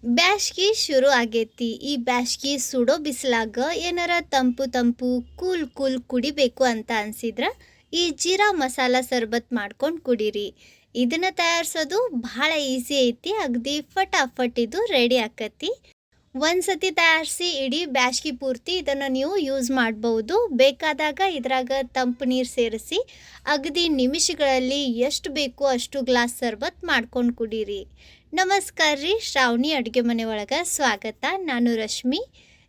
ಬ್ಯಾಸ್ಗಿ ಶುರು ಆಗೈತಿ. ಈ ಬ್ಯಾಸ್ಗಿ ಸುಡೋ ಬಿಸಿಲಾಗ ಏನಾರ ತಂಪು ತಂಪು ಕೂಲ್ ಕೂಲ್ ಕುಡಿಬೇಕು ಅಂತ ಅನ್ಸಿದ್ರ ಈ ಜೀರಾ ಮಸಾಲ ಸರ್ಬತ್ ಮಾಡ್ಕೊಂಡು ಕುಡೀರಿ. ಇದನ್ನ ತಯಾರಿಸೋದು ಬಹಳ ಈಸಿ ಐತಿ. ಅಗದಿ ಫಟಾಫಟ್ ಇದು ರೆಡಿ ಆಕತಿ. ಒಂದ್ಸತಿ ತಯಾರಿಸಿ ಇಡೀ ಬ್ಯಾಸ್ಗಿ ಪೂರ್ತಿ ಇದನ್ನು ನೀವು ಯೂಸ್ ಮಾಡ್ಬೋದು. ಬೇಕಾದಾಗ ಇದ್ರಾಗ ತಂಪು ನೀರು ಸೇರಿಸಿ ಅಗದಿ ನಿಮಿಷಗಳಲ್ಲಿ ಎಷ್ಟು ಬೇಕೋ ಅಷ್ಟು ಗ್ಲಾಸ್ ಸರ್ಬತ್ ಮಾಡ್ಕೊಂಡು ಕುಡೀರಿ. ನಮಸ್ಕಾರ ರೀ, ಶ್ರಾವಣಿ ಅಡುಗೆ ಮನೆ ಒಳಗೆ ಸ್ವಾಗತ. ನಾನು ರಶ್ಮಿ.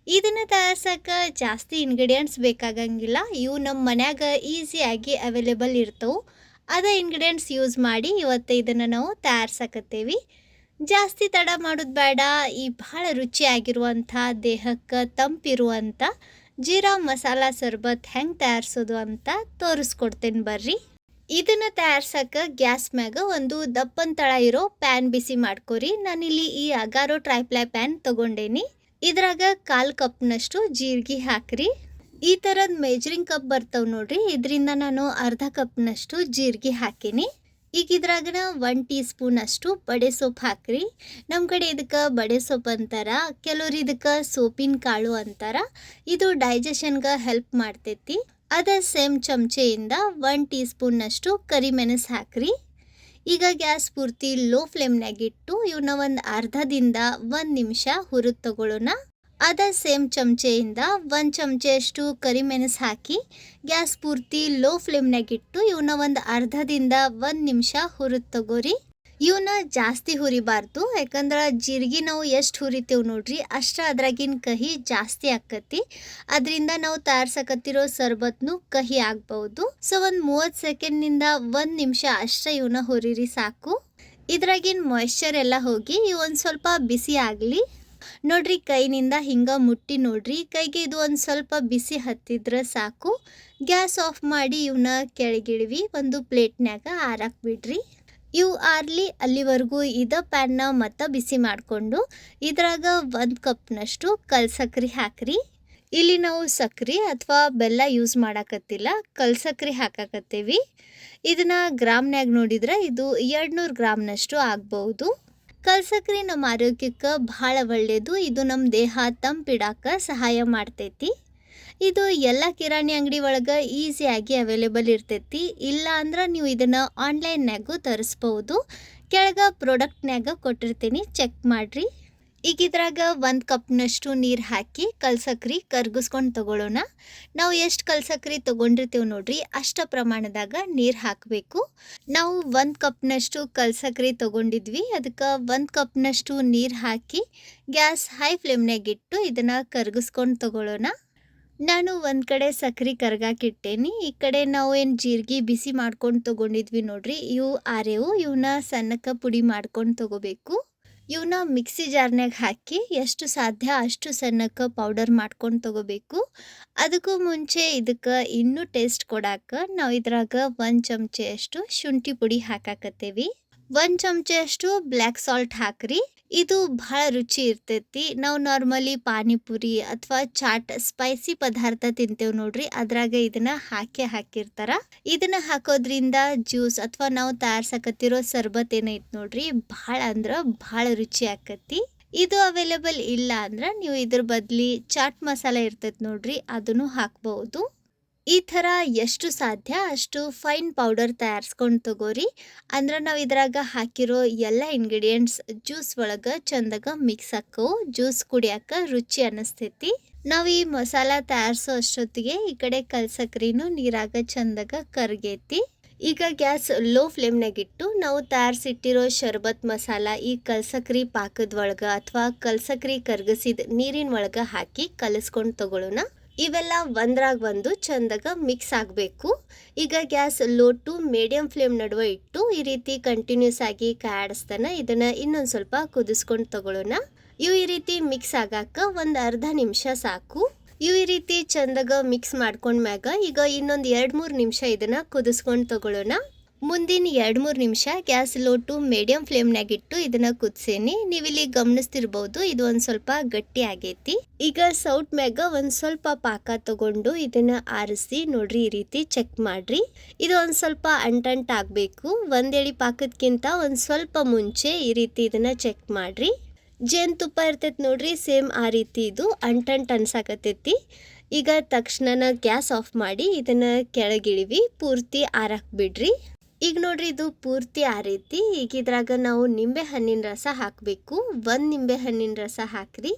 ಇದನ್ನು ತಯಾರ್ಸಕ್ಕೆ ಜಾಸ್ತಿ ಇಂಗ್ರೀಡಿಯೆಂಟ್ಸ್ ಬೇಕಾಗಂಗಿಲ್ಲ. ಇವು ನಮ್ಮ ಮನ್ಯಾಗ ಈಸಿಯಾಗಿ ಅವೈಲೇಬಲ್ ಇರ್ತವೆ. ಅದೇ ಇಂಗ್ರೀಡಿಯೆಂಟ್ಸ್ ಯೂಸ್ ಮಾಡಿ ಇವತ್ತು ಇದನ್ನು ನಾವು ತಯಾರ್ಸಕತ್ತೇವಿ. ಜಾಸ್ತಿ ತಡ ಮಾಡೋದು ಬೇಡ. ಈ ಬಹಳ ರುಚಿಯಾಗಿರುವಂಥ, ದೇಹಕ್ಕೆ ತಂಪಿರುವಂಥ ಜೀರಾ ಮಸಾಲ ಸರ್ಬತ್ ಹೆಂಗೆ ತಯಾರಿಸೋದು ಅಂತ ತೋರಿಸ್ಕೊಡ್ತೇನೆ ಬರ್ರಿ. ಇದನ್ನು ತಯಾರ್ಸಕ್ಕೆ ಗ್ಯಾಸ್ ಮ್ಯಾಗ ಒಂದು ದಪ್ಪನ ತಳ ಇರೋ ಪ್ಯಾನ್ ಬಿಸಿ ಮಾಡ್ಕೊರಿ. ನಾನಿಲ್ಲಿ ಈ ಅಗಾರೋ ಟ್ರೈಪ್ಲೈ ಪ್ಯಾನ್ ತೊಗೊಂಡೇನಿ. ಇದ್ರಾಗ 1/4 ಕಪ್ನಷ್ಟು ಜೀರಿಗೆ ಹಾಕ್ರಿ. ಈ ಥರದ ಮೇಜರಿಂಗ್ ಕಪ್ ಬರ್ತಾವೆ ನೋಡ್ರಿ, ಇದರಿಂದ ನಾನು ಅರ್ಧ ಕಪ್ನಷ್ಟು ಜೀರಿಗೆ ಹಾಕೀನಿ. ಈಗ ಇದ್ರಾಗ 1 ಟೀ ಸ್ಪೂನ್ ಅಷ್ಟು ಬಡೆ ಸೊಪ್ಪು ಹಾಕ್ರಿ. ನಮ್ಮ ಕಡೆ ಇದಕ್ಕೆ ಬಡೆ ಸೊಪ್ಪು ಅಂತಾರ, ಕೆಲವ್ರು ಇದಕ್ಕೆ ಸೋಪಿನ ಕಾಳು ಅಂತಾರ. ಇದು ಡೈಜೆಷನ್ಗೆ ಹೆಲ್ಪ್ ಮಾಡ್ತೈತಿ. ಅದೇ ಸೇಮ್ ಚಮಚೆಯಿಂದ 1 ಟೀ ಸ್ಪೂನ್ನಷ್ಟು ಕರಿಮೆಣಸು ಹಾಕ್ರಿ. ಈಗ ಗ್ಯಾಸ್ ಪೂರ್ತಿ ಲೋ ಫ್ಲೇಮ್ನಾಗಿಟ್ಟು ಇವನ್ನ ಒಂದು ಅರ್ಧದಿಂದ 1 ನಿಮಿಷ ಹುರಿದು ತಗೊಳ್ಳೋಣ. ಅದೇ ಸೇಮ್ ಚಮಚೆಯಿಂದ 1 ಚಮಚೆಯಷ್ಟು ಕರಿಮೆಣಸು ಹಾಕಿ ಗ್ಯಾಸ್ ಪೂರ್ತಿ ಲೋ ಫ್ಲೇಮ್ನಾಗಿಟ್ಟು ಇವನ್ನ ಒಂದು ಅರ್ಧದಿಂದ 1 ನಿಮಿಷ ಹುರಿದು ತಗೋರಿ. ಇವನ್ನ ಜಾಸ್ತಿ ಹುರಿಬಾರ್ದು, ಯಾಕಂದ್ರೆ ಜೀರಿಗೆ ನಾವು ಎಷ್ಟು ಹುರಿತೇವೆ ನೋಡ್ರಿ ಅಷ್ಟು ಅದ್ರಾಗಿನ ಕಹಿ ಜಾಸ್ತಿ ಆಕತಿ. ಅದರಿಂದ ನಾವು ತಯಾರ್ಸಕತ್ತಿರೋ ಸರ್ಬತ್ನು ಕಹಿ ಆಗ್ಬಹುದು. ಸೊ ಒಂದು 30 ಸೆಕೆಂಡ್ನಿಂದ 1 ನಿಮಿಷ ಅಷ್ಟೇ ಇವನ್ನ ಹುರಿರಿ ಸಾಕು. ಇದ್ರಾಗಿನ ಮಾಯ್ಶ್ಚರ್ ಎಲ್ಲ ಹೋಗಿ ಇವು ಒಂದು ಸ್ವಲ್ಪ ಬಿಸಿ ಆಗಲಿ. ನೋಡ್ರಿ, ಕೈನಿಂದ ಹಿಂಗೆ ಮುಟ್ಟಿ ನೋಡ್ರಿ, ಕೈಗೆ ಇದು ಒಂದು ಸ್ವಲ್ಪ ಬಿಸಿ ಹತ್ತಿದ್ರೆ ಸಾಕು. ಗ್ಯಾಸ್ ಆಫ್ ಮಾಡಿ ಇವನ್ನ ಕೆಳಗಿಡ್ವಿ, ಒಂದು ಪ್ಲೇಟ್ನ್ಯಾಗ ಆರಾಕ್ ಬಿಡ್ರಿ. ಇವು ಆರ್ಲಿ ಅಲ್ಲಿವರೆಗೂ ಪ್ಯಾನ್ನ ಮತ್ತೆ ಬಿಸಿ ಮಾಡಿಕೊಂಡು ಇದ್ರಾಗ 1 ಕಪ್ನಷ್ಟು ಕಲ್ಸಕ್ರಿ ಹಾಕ್ರಿ. ಇಲ್ಲಿ ನಾವು ಸಕ್ರೆ ಅಥವಾ ಬೆಲ್ಲ ಯೂಸ್ ಮಾಡಾಕತ್ತಿಲ್ಲ, ಕಲ್ಸಕ್ರಿ ಹಾಕಾಕತ್ತೇವಿ. ಇದನ್ನ ಗ್ರಾಮ್ನ್ಯಾಗ ನೋಡಿದ್ರೆ ಇದು 200 ಗ್ರಾಮ್ನಷ್ಟು ಆಗ್ಬಹುದು. ಕಲ್ಸಕ್ರಿ ನಮ್ಮ ಆರೋಗ್ಯಕ್ಕೆ ಬಹಳ ಒಳ್ಳೆಯದು. ಇದು ನಮ್ಮ ದೇಹ ತಂಪಿಡಾಕ ಸಹಾಯ ಮಾಡ್ತೈತಿ. ಇದು ಎಲ್ಲ ಕಿರಾಣಿ ಅಂಗಡಿ ಒಳಗೆ ಈಸಿಯಾಗಿ ಅವೈಲೇಬಲ್ ಇರ್ತೈತಿ. ಇಲ್ಲ ಅಂದ್ರೆ ನೀವು ಇದನ್ನು ಆನ್ಲೈನ್ಯಾಗೂ ತರಿಸ್ಬೋದು. ಕೆಳಗೆ ಪ್ರಾಡಕ್ಟ್ನ್ಯಾಗ ಕೊಟ್ಟಿರ್ತೀನಿ, ಚೆಕ್ ಮಾಡಿರಿ. ಈಗ ಇದ್ರಾಗ 1 ಕಪ್ನಷ್ಟು ನೀರು ಹಾಕಿ ಕಲ್ಸಕ್ರಿ ಕರ್ಗಿಸ್ಕೊಂಡು ತಗೊಳ್ಳೋಣ. ನಾವು ಎಷ್ಟು ಕಲ್ಸಕ್ರಿ ತೊಗೊಂಡಿರ್ತೀವಿ ನೋಡ್ರಿ ಅಷ್ಟ ಪ್ರಮಾಣದಾಗ ನೀರು ಹಾಕಬೇಕು. ನಾವು 1 ಕಪ್ನಷ್ಟು ಕಲ್ಸಕ್ರಿ ತೊಗೊಂಡಿದ್ವಿ, ಅದಕ್ಕೆ 1 ಕಪ್ನಷ್ಟು ನೀರು ಹಾಕಿ ಗ್ಯಾಸ್ ಹೈ ಫ್ಲೇಮ್ನಾಗಿಟ್ಟು ಇದನ್ನು ಕರ್ಗಿಸ್ಕೊಂಡು ತಗೊಳ್ಳೋಣ. ನಾನು ಒಂದು ಕಡೆ ಸಕ್ರೆ ಕರ್ಗಾಕಿಟ್ಟೇನಿ, ಈ ಕಡೆ ನಾವು ಏನು ಜೀರಿಗೆ ಬಿಸಿ ಮಾಡ್ಕೊಂಡು ತೊಗೊಂಡಿದ್ವಿ ನೋಡ್ರಿ ಇವು ಆರೆವು. ಇವನ್ನ ಸಣ್ಣಕ್ಕೆ ಪುಡಿ ಮಾಡ್ಕೊಂಡು ತೊಗೋಬೇಕು. ಇವನ್ನ ಮಿಕ್ಸಿ ಜಾರ್ನಾಗ ಹಾಕಿ ಎಷ್ಟು ಸಾಧ್ಯ ಅಷ್ಟು ಸಣ್ಣಕ್ಕೆ ಪೌಡರ್ ಮಾಡ್ಕೊಂಡು ತೊಗೋಬೇಕು. ಅದಕ್ಕೂ ಮುಂಚೆ ಇದಕ್ಕೆ ಇನ್ನೂ ಟೇಸ್ಟ್ ಕೊಡಾಕ ನಾವು ಇದ್ರಾಗ 1 ಚಮಚೆಯಷ್ಟು ಶುಂಠಿ ಪುಡಿ ಹಾಕಾಕತ್ತೇವಿ. 1 ಚಮಚೆಯಷ್ಟು ಬ್ಲ್ಯಾಕ್ ಸಾಲ್ಟ್ ಹಾಕ್ರಿ. ಇದು ಬಹಳ ರುಚಿ ಇರ್ತೈತಿ. ನಾವು ನಾರ್ಮಲಿ ಪಾನಿಪುರಿ ಅಥವಾ ಚಾಟ್ ಸ್ಪೈಸಿ ಪದಾರ್ಥ ತಿಂತೇವೆ ನೋಡ್ರಿ, ಅದ್ರಾಗ ಇದನ್ನ ಹಾಕಿರ್ತಾರ. ಇದನ್ನ ಹಾಕೋದ್ರಿಂದ ಜ್ಯೂಸ್ ಅಥವಾ ನಾವು ತಯಾರ್ಸಕತ್ತಿರೋ ಸರ್ಬತ್ ಏನೈತಿ ನೋಡ್ರಿ ಬಹಳ ಅಂದ್ರೆ ಬಹಳ ರುಚಿ ಆಕತಿ. ಇದು ಅವೈಲೇಬಲ್ ಇಲ್ಲ ಅಂದ್ರೆ ನೀವು ಇದ್ರ ಬದ್ಲಿ ಚಾಟ್ ಮಸಾಲ ಇರ್ತೈತಿ ನೋಡ್ರಿ ಅದನ್ನು ಹಾಕ್ಬಹುದು. ಈ ಥರ ಎಷ್ಟು ಸಾಧ್ಯ ಅಷ್ಟು ಫೈನ್ ಪೌಡರ್ ತಯಾರಿಸ್ಕೊಂಡು ತಗೋರಿ. ಅಂದ್ರೆ ನಾವು ಇದ್ರಾಗ ಹಾಕಿರೋ ಎಲ್ಲ ಇಂಗ್ರೀಡಿಯೆಂಟ್ಸ್ ಜ್ಯೂಸ್ ಒಳಗೆ ಚಂದಾಗ ಮಿಕ್ಸ್ ಹಾಕವು. ಜ್ಯೂಸ್ ಕುಡಿಯಾಕ ರುಚಿ ಅನ್ನಿಸ್ತೈತಿ. ನಾವು ಈ ಮಸಾಲ ತಯಾರಿಸೋ ಅಷ್ಟೊತ್ತಿಗೆ ಈ ಕಡೆ ಕಲ್ಸಕ್ರಿನೂ ನೀರಾಗ ಚಂದಾಗ ಕರ್ಗೈತಿ. ಈಗ ಗ್ಯಾಸ್ ಲೋ ಫ್ಲೇಮ್ನಾಗಿಟ್ಟು ನಾವು ತಯಾರಿಸಿಟ್ಟಿರೋ ಶರ್ಬತ್ ಮಸಾಲ ಈ ಕಲ್ಸಕ್ರಿ ಪಾಕದ ಒಳಗೆ ಅಥವಾ ಕಲ್ಸಕ್ರಿ ಕರ್ಗಿಸಿದ ನೀರಿನ ಒಳಗೆ ಹಾಕಿ ಕಲಿಸ್ಕೊಂಡು ತಗೊಳ್ಳೋಣ. ಇವೆಲ್ಲ ಒಂದ್ರಾಗ ಒಂದು ಚಂದಾಗ ಮಿಕ್ಸ್ ಆಗಬೇಕು. ಈಗ gas low to medium flame ನಡುವೆ ಇಟ್ಟು ಈ ರೀತಿ ಕಂಟಿನ್ಯೂಸ್ ಆಗಿ ಕಾಡಿಸ್ತಾನೆ ಇದನ್ನು ಇನ್ನೊಂದು ಸ್ವಲ್ಪ ಕುದಿಸ್ಕೊಂಡು ತಗೊಳ್ಳೋಣ. ಇವು ಈ ರೀತಿ ಮಿಕ್ಸ್ ಆಗಾಕ ಒಂದು ಅರ್ಧ ನಿಮಿಷ ಸಾಕು. ಇವು ಈ ರೀತಿ ಚಂದಾಗ ಮಿಕ್ಸ್ ಮಾಡ್ಕೊಂಡ್ಮ್ಯಾಗ ಈಗ ಇನ್ನೊಂದು 2-3 ನಿಮಿಷ ಇದನ್ನು ಕುದಿಸ್ಕೊಂಡು ತಗೊಳ್ಳೋಣ. ಮುಂದಿನ 2-3 ನಿಮಿಷ ಗ್ಯಾಸ್ ಲೋ ಟು ಮೀಡಿಯಂ ಫ್ಲೇಮ್ನಾಗಿಟ್ಟು ಇದನ್ನ ಕುದಿಸೇನಿ. ನೀವಿಲ್ಲಿ ಗಮನಿಸ್ತಿರ್ಬೋದು ಇದು ಒಂದು ಸ್ವಲ್ಪ ಗಟ್ಟಿ ಆಗೈತಿ. ಈಗ ಸೌಟ್ ಮ್ಯಾಗ ಒಂದು ಸ್ವಲ್ಪ ಪಾಕ ತಗೊಂಡು ಇದನ್ನ ಆರಿಸಿ ನೋಡ್ರಿ ಈ ರೀತಿ ಚೆಕ್ ಮಾಡ್ರಿ. ಇದು ಒಂದು ಸ್ವಲ್ಪ ಅಂಟಂಟ್ ಆಗಬೇಕು. ಒಂದೇಳಿ ಪಾಕದಕ್ಕಿಂತ ಒಂದು ಸ್ವಲ್ಪ ಮುಂಚೆ ಈ ರೀತಿ ಇದನ್ನ ಚೆಕ್ ಮಾಡ್ರಿ. ಜೇನುತುಪ್ಪ ಇರ್ತೈತೆ ನೋಡ್ರಿ, ಸೇಮ್ ಆ ರೀತಿ ಇದು ಅಂಟಂಟ್ ಅನ್ಸಾಕತ್ತೈತಿ. ಈಗ ತಕ್ಷಣ ಗ್ಯಾಸ್ ಆಫ್ ಮಾಡಿ ಇದನ್ನು ಕೆಳಗಿಳಿವಿ, ಪೂರ್ತಿ ಆರಕ್ಕೆ ಬಿಡ್ರಿ. ಈಗ ನೋಡ್ರಿ ಇದು ಪೂರ್ತಿ ಆರೈತಿ. ಈಗ ಇದ್ರಾಗ ನಾವು ನಿಂಬೆ ಹಣ್ಣಿನ ರಸ ಹಾಕಬೇಕು. ಒಂದು ನಿಂಬೆ ಹಣ್ಣಿನ ರಸ ಹಾಕ್ರಿ.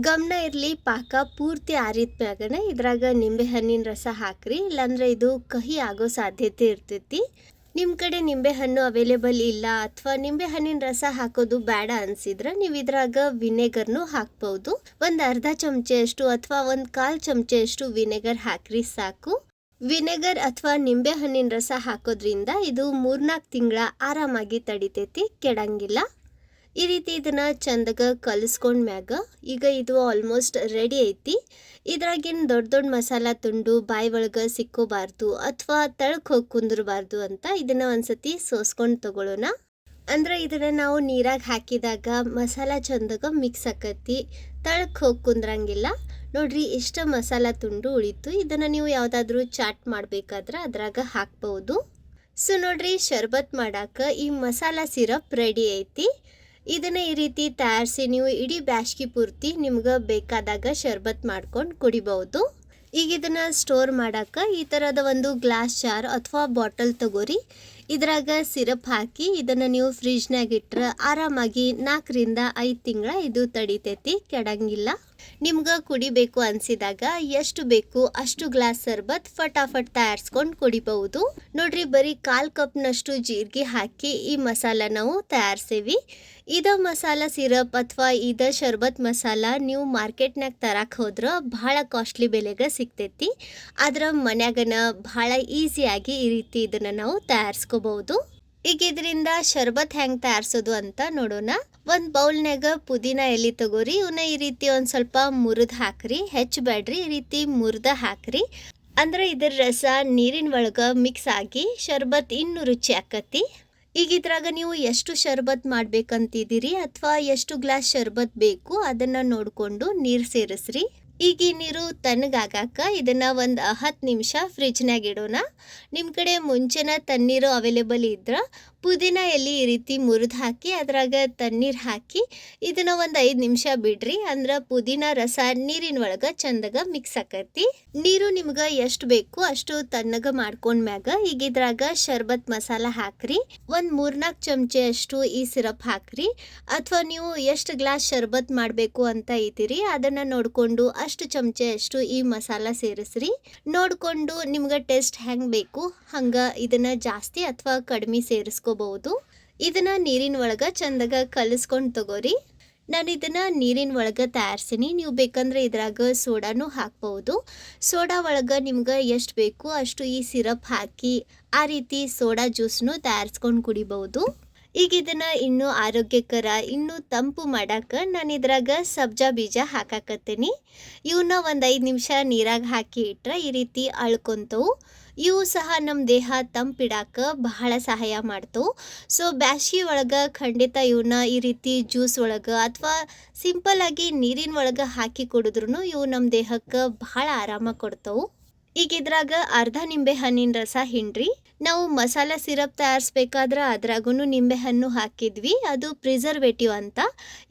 ಗಮನ ಇರಲಿ, ಪಾಕ ಪೂರ್ತಿ ಆರಿದ ಮ್ಯಾಗನ ಇದ್ರಾಗ ನಿಂಬೆ ಹಣ್ಣಿನ ರಸ ಹಾಕ್ರಿ, ಇಲ್ಲಾಂದ್ರೆ ಇದು ಕಹಿ ಆಗೋ ಸಾಧ್ಯತೆ ಇರ್ತೈತಿ. ನಿಮ್ಮ ಕಡೆ ನಿಂಬೆ ಹಣ್ಣು ಅವೈಲೇಬಲ್ ಇಲ್ಲ ಅಥವಾ ನಿಂಬೆ ಹಣ್ಣಿನ ರಸ ಹಾಕೋದು ಬೇಡ ಅನಿಸಿದ್ರೆ ನೀವು ಇದ್ರಾಗ ವಿನೆಗರ್ನು ಹಾಕ್ಬೋದು. ಒಂದು ಅರ್ಧ ಚಮಚೆಯಷ್ಟು ಅಥವಾ ಒಂದು 1/4 ಚಮಚೆಯಷ್ಟು ವಿನೆಗರ್ ಹಾಕ್ರಿ ಸಾಕು. ವಿನೆಗರ್ ಅಥವಾ ನಿಂಬೆ ಹಣ್ಣಿನ ರಸ ಹಾಕೋದ್ರಿಂದ ಇದು 3-4 ತಿಂಗಳ ಆರಾಮಾಗಿ ತಡಿತೈತಿ, ಕೆಡಂಗಿಲ್ಲ. ಈ ರೀತಿ ಇದನ್ನು ಚಂದಗ ಕಲಿಸ್ಕೊಂಡ್ಮ್ಯಾಗ ಈಗ ಇದು ಆಲ್ಮೋಸ್ಟ್ ರೆಡಿ ಐತಿ. ಇದ್ರಾಗಿನ ದೊಡ್ಡ ದೊಡ್ಡ ಮಸಾಲ ತುಂಡು ಬಾಯಿ ಒಳಗೆ ಸಿಕ್ಕೋಬಾರ್ದು ಅಥವಾ ತಳಕ್ಕೆ ಹೋಗಿ ಕುಂದಿರಬಾರ್ದು ಅಂತ ಇದನ್ನು ಒಂದ್ಸತಿ ಸೋಸ್ಕೊಂಡು ತಗೊಳ್ಳೋಣ. ಅಂದ್ರೆ ಇದನ್ನು ನಾವು ನೀರಾಗ ಹಾಕಿದಾಗ ಮಸಾಲ ಚಂದಗ ಮಿಕ್ಸ್ ಆಕತಿ, ತಳಕ್ಕೆ ಹೋಗಿ ಕುಂದ್ರಂಗಿಲ್ಲ. ನೋಡ್ರಿ ಇಷ್ಟ ಮಸಾಲ ತುಂಡು ಉಳಿತು. ಇದನ್ನು ನೀವು ಯಾವುದಾದ್ರೂ ಚಾಟ್ ಮಾಡಬೇಕಾದ್ರೆ ಅದ್ರಾಗ ಹಾಕ್ಬೋದು. ಸೊ ನೋಡ್ರಿ, ಶರ್ಬತ್ ಮಾಡಾಕ ಈ ಮಸಾಲ ಸಿರಪ್ ರೆಡಿ ಐತಿ. ಇದನ್ನು ಈ ರೀತಿ ತಯಾರಿಸಿ ನೀವು ಇಡೀ ಬ್ಯಾಸ್ಗಿ ಪೂರ್ತಿ ನಿಮ್ಗೆ ಬೇಕಾದಾಗ ಶರ್ಬತ್ ಮಾಡ್ಕೊಂಡು ಕುಡಿಬಹುದು. ಈಗ ಇದನ್ನು ಸ್ಟೋರ್ ಮಾಡೋಕೆ ಈ ಥರದ ಒಂದು ಗ್ಲಾಸ್ ಜಾರ್ ಅಥವಾ ಬಾಟಲ್ ತಗೋರಿ. ಇದ್ರಾಗ ಸಿರಪ್ ಹಾಕಿ ಇದನ್ನು ನೀವು ಫ್ರಿಜ್ನಾಗ ಇಟ್ಟರೆ ಆರಾಮಾಗಿ 4-5 ತಿಂಗಳ ಇದು ತಡಿತೈತಿ, ಕೆಡಂಗಿಲ್ಲ. ನಿಮ್ಗೆ ಕುಡಿಬೇಕು ಅನಿಸಿದಾಗ ಎಷ್ಟು ಬೇಕು ಅಷ್ಟು ಗ್ಲಾಸ್ ಸರ್ಬತ್ ಫಟಾಫಟ್ ತಯಾರಿಸ್ಕೊಂಡು ಕುಡಿಬಹುದು. ನೋಡ್ರಿ, ಬರೀ 1/4 ಕಪ್ನಷ್ಟು ಜೀರಿಗೆ ಹಾಕಿ ಈ ಮಸಾಲ ನಾವು ತಯಾರಿಸೇವಿ. ಇದ ಮಸಾಲ ಸಿರಪ್ ಅಥವಾ ಇದ ಶರ್ಬತ್ ಮಸಾಲ ನೀವು ಮಾರ್ಕೆಟ್ನಾಗ ತರಕ್ಕೆ ಹೋದ್ರೆ ಭಾಳ ಕಾಸ್ಟ್ಲಿ ಬೆಲೆಗೆ ಸಿಗ್ತೈತಿ. ಆದ್ರೆ ಮನ್ಯಾಗನ ಭಾಳ ಈಸಿಯಾಗಿ ಈ ರೀತಿ ಇದನ್ನು ನಾವು ತಯಾರಿಸ್ಕೋಬಹುದು. ಈಗ ಇದರಿಂದ ಶರ್ಬತ್ ಹೆಂಗೆ ತಯಾರಿಸೋದು ಅಂತ ನೋಡೋಣ. ಒಂದು ಬೌಲ್ನಾಗ ಪುದೀನ ಎಲೆ ತಗೋರಿ. ಇವನ್ನ ಈ ರೀತಿ ಒಂದು ಸ್ವಲ್ಪ ಮುರಿದು ಹಾಕ್ರಿ, ಹೆಚ್ಚಬೇಡ್ರಿ, ಈ ರೀತಿ ಮುರಿದ ಹಾಕ್ರಿ. ಅಂದ್ರೆ ಇದ್ರ ರಸ ನೀರಿನ ಒಳಗೆ ಮಿಕ್ಸ್ ಆಗಿ ಶರ್ಬತ್ ಇನ್ನೂ ರುಚಿ ಆಕತಿ. ಈಗ ಇದ್ರಾಗ ನೀವು ಎಷ್ಟು ಶರ್ಬತ್ ಮಾಡ್ಬೇಕಂತಿದ್ದೀರಿ ಅಥವಾ ಎಷ್ಟು ಗ್ಲಾಸ್ ಶರ್ಬತ್ ಬೇಕು ಅದನ್ನು ನೋಡಿಕೊಂಡು ನೀರು ಸೇರಿಸ್ರಿ. ಈಗ ಈ ನೀರು ತಣ್ಣಗಾಗಾಕ ಇದನ್ನು ಒಂದು 10 ನಿಮಿಷ ಫ್ರಿಜ್ನಾಗ ಇಡೋಣ. ನಿಮ್ಮ ಕಡೆ ಮುಂಚೆನ ತಣ್ಣೀರು ಅವೈಲೇಬಲ್ ಇದ್ರೆ ಪುದೀನ ಎಲೆ ಈ ರೀತಿ ಮುರಿದು ಹಾಕಿ ಅದ್ರಾಗ ತಣ್ಣೀರು ಹಾಕಿ ಇದನ್ನು ಒಂದು 5 ನಿಮಿಷ ಬಿಡ್ರಿ. ಅಂದ್ರೆ ಪುದೀನ ರಸ ನೀರಿನ ಒಳಗೆ ಚಂದಗ ಮಿಕ್ಸ್ ಆಕೈತಿ. ನೀರು ನಿಮ್ಗೆ ಎಷ್ಟು ಬೇಕು ಅಷ್ಟು ತಣ್ಣಗ ಮಾಡ್ಕೊಂಡ್ಮ್ಯಾಗ ಈಗ ಇದ್ರಾಗ ಶರ್ಬತ್ ಮಸಾಲ ಹಾಕ್ರಿ. ಒಂದು 3-4 ಚಮಚೆ ಅಷ್ಟು ಈ ಸಿರಪ್ ಹಾಕ್ರಿ. ಅಥವಾ ನೀವು ಎಷ್ಟು ಗ್ಲಾಸ್ ಶರ್ಬತ್ ಮಾಡಬೇಕು ಅಂತ ಇದ್ದೀರಿ ಅದನ್ನು ನೋಡಿಕೊಂಡು ಅಷ್ಟು ಚಮಚೆ ಅಷ್ಟು ಈ ಮಸಾಲ ಸೇರಿಸ್ರಿ. ನೋಡಿಕೊಂಡು ನಿಮ್ಗೆ ಟೇಸ್ಟ್ ಹೆಂಗೆ ಬೇಕು ಹಂಗೆ ಇದನ್ನು ಜಾಸ್ತಿ ಅಥವಾ ಕಡಿಮೆ ಸೇರಿಸ್ಕೋಬಹುದು. ಇದನ್ನು ನೀರಿನ ಒಳಗೆ ಚಂದಗ ಕಲಿಸ್ಕೊಂಡು ತಗೋರಿ. ನಾನು ಇದನ್ನು ನೀರಿನ ಒಳಗೆ ತಯಾರಿಸೀನಿ. ನೀವು ಬೇಕಂದ್ರೆ ಇದ್ರಾಗ ಸೋಡಾನು ಹಾಕ್ಬೋದು. ಸೋಡಾ ಒಳಗೆ ನಿಮ್ಗೆ ಎಷ್ಟು ಬೇಕು ಅಷ್ಟು ಈ ಸಿರಪ್ ಹಾಕಿ ಆ ರೀತಿ ಸೋಡಾ ಜ್ಯೂಸ್ನು ತಯಾರಿಸ್ಕೊಂಡು ಕುಡಿಬಹುದು. ಈಗ ಇದನ್ನು ಇನ್ನೂ ಆರೋಗ್ಯಕರ ಇನ್ನೂ ತಂಪು ಮಾಡಕ್ಕೆ ನಾನು ಇದ್ರಾಗ ಸಬ್ಜಾ ಬೀಜ ಹಾಕಾಕತ್ತೀನಿ. ಇವನ್ನ ಒಂದು 5 ನಿಮಿಷ ನೀರಾಗ ಹಾಕಿ ಇಟ್ರೆ ಈ ರೀತಿ ಅಳ್ಕೊಂತವು. ಇವು ಸಹ ನಮ್ಮ ದೇಹ ತಂಪಿಡಾಕ ಬಹಳ ಸಹಾಯ ಮಾಡ್ತವೆ. ಸೊ ಬ್ಯಾಸ್ಗಿ ಒಳಗೆ ಖಂಡಿತ ಇವನ್ನ ಈ ರೀತಿ ಜ್ಯೂಸ್ ಒಳಗೆ ಅಥವಾ ಸಿಂಪಲ್ಲಾಗಿ ನೀರಿನ ಒಳಗೆ ಹಾಕಿ ಕುಡಿದ್ರೂ ಇವು ನಮ್ಮ ದೇಹಕ್ಕೆ ಬಹಳ ಆರಾಮ ಕೊಡ್ತವೆ. ಈಗ ಇದ್ರಾಗ ಅರ್ಧ ನಿಂಬೆ ಹಣ್ಣಿನ ರಸ ಹಿಂಡ್ರಿ. ನಾವು ಮಸಾಲ ಸಿರಪ್ ತಯಾರಿಸ್ಬೇಕಾದ್ರೆ ಅದ್ರಾಗೂ ನಿಂಬೆ ಹಣ್ಣು ಹಾಕಿದ್ವಿ, ಅದು ಪ್ರಿಸರ್ವೇಟಿವ್ ಅಂತ.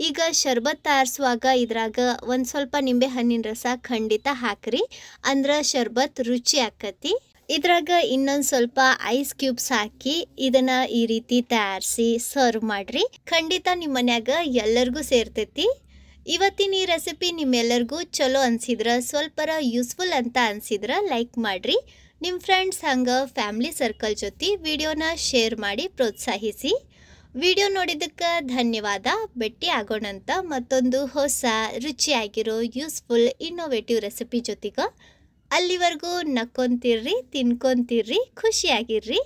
ಈಗ ಶರ್ಬತ್ ತಯಾರಿಸುವಾಗ ಇದ್ರಾಗ ಒಂದು ಸ್ವಲ್ಪ ನಿಂಬೆ ಹಣ್ಣಿನ ರಸ ಖಂಡಿತ ಹಾಕ್ರಿ, ಅಂದ್ರೆ ಶರ್ಬತ್ ರುಚಿ ಆಕತಿ. ಇದ್ರಾಗ ಇನ್ನೊಂದು ಸ್ವಲ್ಪ ಐಸ್ ಕ್ಯೂಬ್ಸ್ ಹಾಕಿ ಇದನ್ನು ಈ ರೀತಿ ತಯಾರಿಸಿ ಸರ್ವ್ ಮಾಡಿರಿ. ಖಂಡಿತ ನಿಮ್ಮ ಮನ್ಯಾಗ ಎಲ್ಲರಿಗೂ ಸೇರ್ತೈತಿ. ಇವತ್ತಿನ ಈ ರೆಸಿಪಿ ನಿಮ್ಮೆಲ್ಲರಿಗೂ ಚಲೋ ಅನಿಸಿದ್ರೆ ಸ್ವಲ್ಪರ ಯೂಸ್ಫುಲ್ ಅಂತ ಅನಿಸಿದ್ರೆ ಲೈಕ್ ಮಾಡಿರಿ. ನಿಮ್ಮ ಫ್ರೆಂಡ್ಸ್ ಹಂಗೆ ಫ್ಯಾಮ್ಲಿ ಸರ್ಕಲ್ ಜೊತೆ ವಿಡಿಯೋನ ಶೇರ್ ಮಾಡಿ ಪ್ರೋತ್ಸಾಹಿಸಿ. ವಿಡಿಯೋ ನೋಡಿದ್ದಕ್ಕೆ ಧನ್ಯವಾದ. ಭೇಟಿ ಆಗೋಣಂತ ಮತ್ತೊಂದು ಹೊಸ ರುಚಿಯಾಗಿರೋ ಯೂಸ್ಫುಲ್ ಇನ್ನೋವೇಟಿವ್ ರೆಸಿಪಿ ಜೊತೆಗೆ. ಅಲ್ಲಿವರೆಗೂ ನಕ್ಕೊಂತಿರ್ರಿ, ತಿನ್ಕೊಂತಿರ್ರಿ, ಖುಷಿಯಾಗಿರ್ರಿ.